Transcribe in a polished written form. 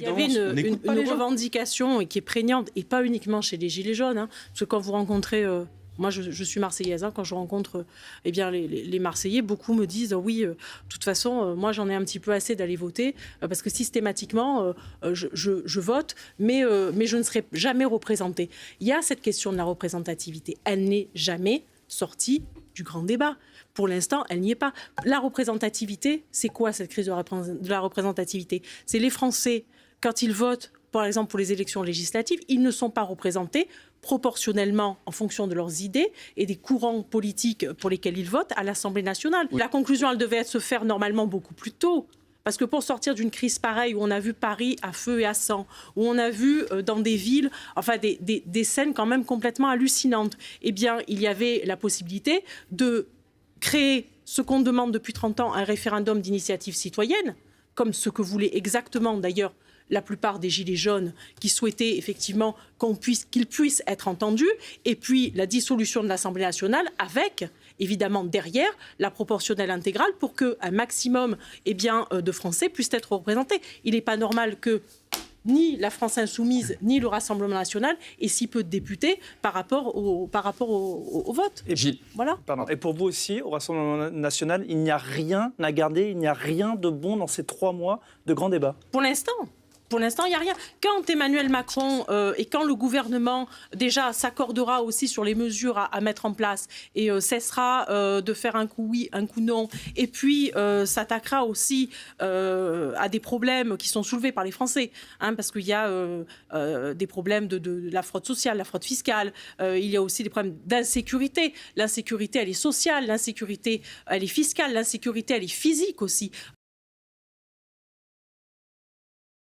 Il y avait une revendication qui est prégnante, et pas uniquement chez les Gilets jaunes, hein, parce que quand vous rencontrez... moi, je suis marseillaise. Hein, quand je rencontre les Marseillais, beaucoup me disent oui, de toute façon, moi, j'en ai un petit peu assez d'aller voter parce que systématiquement, je vote, mais je ne serai jamais représentée. Il y a cette question de la représentativité. Elle n'est jamais sortie du grand débat. Pour l'instant, elle n'y est pas. La représentativité, c'est quoi cette crise de la représentativité ? C'est les Français, quand ils votent, par exemple pour les élections législatives, ils ne sont pas représentés proportionnellement en fonction de leurs idées et des courants politiques pour lesquels ils votent à l'Assemblée nationale. Oui. La conclusion, elle devait se faire normalement beaucoup plus tôt. Parce que pour sortir d'une crise pareille, où on a vu Paris à feu et à sang, où on a vu dans des villes, enfin des scènes quand même complètement hallucinantes, eh bien, il y avait la possibilité de créer ce qu'on demande depuis 30 ans, un référendum d'initiative citoyenne, comme ce que voulait exactement d'ailleurs la plupart des Gilets jaunes qui souhaitaient effectivement qu'ils puissent être entendus, et puis la dissolution de l'Assemblée nationale avec, évidemment, derrière la proportionnelle intégrale pour qu'un maximum de Français puissent être représentés. Il n'est pas normal que ni la France insoumise, ni le Rassemblement national aient si peu de députés par rapport au vote. Et, voilà. Et pour vous aussi, au Rassemblement national, il n'y a rien à garder, il n'y a rien de bon dans ces 3 mois de grands débats. Pour l'instant, il n'y a rien. Quand Emmanuel Macron et quand le gouvernement déjà s'accordera aussi sur les mesures à mettre en place et cessera de faire un coup oui, un coup non, et puis s'attaquera aussi à des problèmes qui sont soulevés par les Français, hein, parce qu'il y a des problèmes de la fraude sociale, la fraude fiscale, il y a aussi des problèmes d'insécurité. L'insécurité, elle est sociale, l'insécurité, elle est fiscale, l'insécurité, elle est physique aussi.